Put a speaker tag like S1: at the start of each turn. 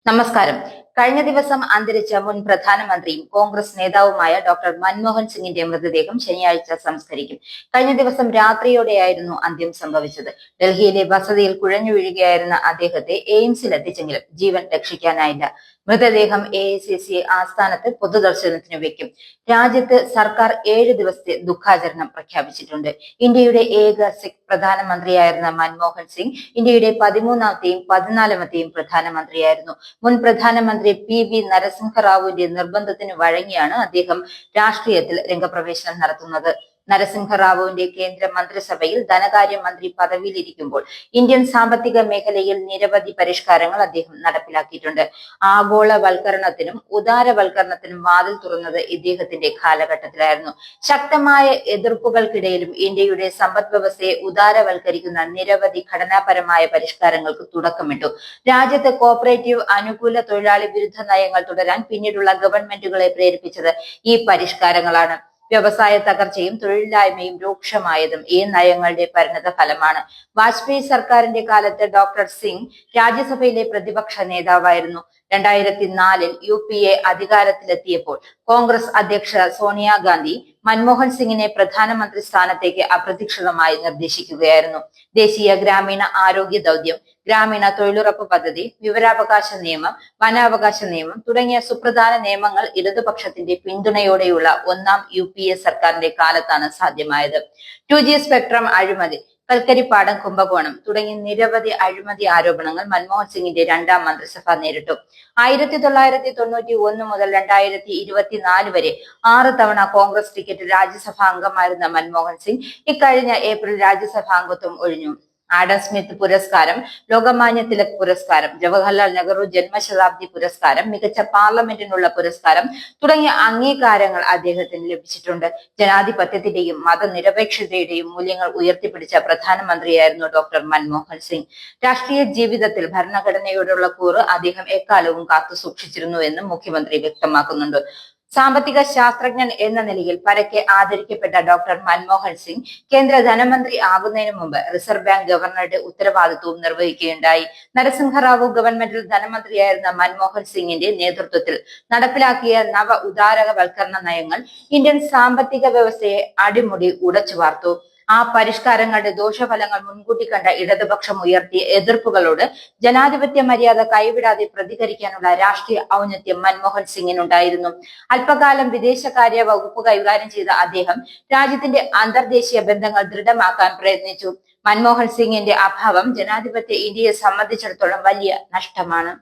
S1: നമസ്കാരം. കഴിഞ്ഞ ദിവസം അന്തരിച്ച മുൻ പ്രധാനമന്ത്രിയും കോൺഗ്രസ് നേതാവുമായ ഡോക്ടർ മൻമോഹൻ സിംഗിന്റെ മൃതദേഹം ശനിയാഴ്ച സംസ്കരിക്കും. കഴിഞ്ഞ ദിവസം രാത്രിയോടെയായിരുന്നു അന്ത്യം സംഭവിച്ചത്. ഡൽഹിയിലെ വസതിയിൽ കുഴഞ്ഞു വീഴുകയായിരുന്ന അദ്ദേഹത്തെ എയിംസിൽ എത്തിച്ചെങ്കിലും ജീവൻ രക്ഷിക്കാനായില്ല. മൃതദേഹം AICC ആസ്ഥാനത്ത് പൊതുദർശനത്തിന് വെക്കും. രാജ്യത്ത് സർക്കാർ 7 ദിവസത്തെ ദുഃഖാചരണം പ്രഖ്യാപിച്ചിട്ടുണ്ട്. ഇന്ത്യയുടെ ഏക സിഖ് പ്രധാനമന്ത്രിയായിരുന്ന മൻമോഹൻ സിംഗ് ഇന്ത്യയുടെ 13ാമത്തെയും 14ാമത്തെയും പ്രധാനമന്ത്രിയായിരുന്നു. മുൻ പ്രധാനമന്ത്രി PV നരസിംഹറാവുവിന്റെ നിർബന്ധത്തിന് വഴങ്ങിയാണ് അദ്ദേഹം രാഷ്ട്രീയത്തിൽ രംഗപ്രവേശനം നടത്തുന്നത്. നരസിംഹറാവുവിന്റെ കേന്ദ്ര മന്ത്രിസഭയിൽ ധനകാര്യമന്ത്രി പദവിയിലിരിക്കുമ്പോൾ ഇന്ത്യൻ സാമ്പത്തിക മേഖലയിൽ നിരവധി പരിഷ്കാരങ്ങൾ അദ്ദേഹം നടപ്പിലാക്കിയിട്ടുണ്ട്. ആഗോളവൽക്കരണത്തിനും ഉദാരവൽക്കരണത്തിനും വാതിൽ തുറന്നത് ഇദ്ദേഹത്തിന്റെ കാലഘട്ടത്തിലായിരുന്നു. ശക്തമായ എതിർപ്പുകൾക്കിടയിലും ഇന്ത്യയുടെ സമ്പദ് വ്യവസ്ഥയെ ഉദാരവൽക്കരിക്കുന്ന നിരവധി ഘടനാപരമായ പരിഷ്കാരങ്ങൾക്ക് തുടക്കമിട്ടു. രാജ്യത്ത് കോപ്പറേറ്റീവ് അനുകൂല തൊഴിലാളി വിരുദ്ധ നയങ്ങൾ തുടരാൻ പിന്നീടുള്ള ഗവൺമെന്റുകളെ പ്രേരിപ്പിച്ചത് ഈ പരിഷ്കാരങ്ങളാണ്. വ്യവസായ തകർച്ചയും തൊഴിലില്ലായ്മയും രൂക്ഷമായതും ഈ നയങ്ങളുടെ പരിണത ഫലമാണ്. വാജ്പേയി സർക്കാരിന്റെ കാലത്ത് ഡോക്ടർ സിംഗ് രാജ്യസഭയിലെ പ്രതിപക്ഷ നേതാവായിരുന്നു. 2004-ൽ UPA അധികാരത്തിലെത്തിയപ്പോൾ കോൺഗ്രസ് അധ്യക്ഷ സോണിയാഗാന്ധി മൻമോഹൻ സിംഗിനെ പ്രധാനമന്ത്രി സ്ഥാനത്തേക്ക് അപ്രതീക്ഷിതമായി നിർദ്ദേശിക്കുകയായിരുന്നു. ദേശീയ ഗ്രാമീണ ആരോഗ്യ ദൗത്യം, ഗ്രാമീണ തൊഴിലുറപ്പ് പദ്ധതി, വിവരാവകാശ നിയമം, വനാവകാശ നിയമം തുടങ്ങിയ സുപ്രധാന നിയമങ്ങൾ ഇടതുപക്ഷത്തിന്റെ പിന്തുണയോടെയുള്ള ഒന്നാം UPA സർക്കാരിന്റെ കാലത്താണ് സാധ്യമായത്. 2G സ്പെക്ട്രം അഴിമതി, കൽക്കരിപ്പാടം കുംഭകോണം തുടങ്ങി നിരവധി അഴിമതി ആരോപണങ്ങൾ മൻമോഹൻ സിംഗിന്റെ രണ്ടാം മന്ത്രിസഭ നേരിട്ടു. 1991 മുതൽ 2024 വരെ 6 തവണ കോൺഗ്രസ് ടിക്കറ്റ് രാജ്യസഭാ അംഗമായിരുന്ന മൻമോഹൻ സിംഗ് ഇക്കഴിഞ്ഞ ഏപ്രിൽ രാജ്യസഭാ അംഗത്വം ഒഴിഞ്ഞു. ആഡം സ്മിത്ത് പുരസ്കാരം, ലോകമാന്യ തിലക് പുരസ്കാരം, ജവഹർലാൽ നെഹ്റു ജന്മശതാബ്ദി പുരസ്കാരം, മികച്ച പാർലമെന്റിനുള്ള പുരസ്കാരം തുടങ്ങിയ അംഗീകാരങ്ങൾ അദ്ദേഹത്തിന് ലഭിച്ചിട്ടുണ്ട്. ജനാധിപത്യത്തിന്റെയും മതനിരപേക്ഷതയുടെയും മൂല്യങ്ങൾ ഉയർത്തിപ്പിടിച്ച പ്രധാനമന്ത്രിയായിരുന്നു ഡോക്ടർ മൻമോഹൻ സിംഗ്. രാഷ്ട്രീയ ജീവിതത്തിൽ ഭരണഘടനയോടുള്ള കൂറ് അദ്ദേഹം എക്കാലവും കാത്തു സൂക്ഷിച്ചിരുന്നു എന്നും മുഖ്യമന്ത്രി വ്യക്തമാക്കുന്നുണ്ട്. സാമ്പത്തിക ശാസ്ത്രജ്ഞൻ എന്ന നിലയിൽ പരക്കെ ആദരിക്കപ്പെട്ട ഡോക്ടർ മൻമോഹൻ സിംഗ് കേന്ദ്ര ധനമന്ത്രി ആകുന്നതിന് മുമ്പ് റിസർവ് ബാങ്ക് ഗവർണറുടെ ഉത്തരവാദിത്വവും നിർവഹിക്കുകയുണ്ടായി. നരസിംഹറാവു ഗവൺമെന്റിൽ ധനമന്ത്രിയായിരുന്ന മൻമോഹൻ സിംഗിന്റെ നേതൃത്വത്തിൽ നടപ്പിലാക്കിയ നവ ഉദാരവൽക്കരണ നയങ്ങൾ ഇന്ത്യൻ സാമ്പത്തിക വ്യവസ്ഥയെ അടിമുടി ഉടച്ചു വാർത്തു. ആ പരിഷ്കാരങ്ങളുടെ ദോഷഫലങ്ങൾ മുൻകൂട്ടി കണ്ട ഇടതുപക്ഷം ഉയർത്തിയ എതിർപ്പുകളോട് ജനാധിപത്യ മര്യാദ കൈവിടാതെ പ്രതികരിക്കാനുള്ള രാഷ്ട്രീയ ഔന്നത്യം മൻമോഹൻ സിംഗിനുണ്ടായിരുന്നു. അല്പകാലം വിദേശകാര്യ വകുപ്പ് കൈകാര്യം ചെയ്ത അദ്ദേഹം രാജ്യത്തിന്റെ അന്തർദേശീയ ബന്ധങ്ങൾ ദൃഢമാക്കാൻ പ്രയത്നിച്ചു. മൻമോഹൻ സിംഗിന്റെ അഭാവം ജനാധിപത്യ ഇന്ത്യയെ സംബന്ധിച്ചിടത്തോളം വലിയ നഷ്ടമാണ്.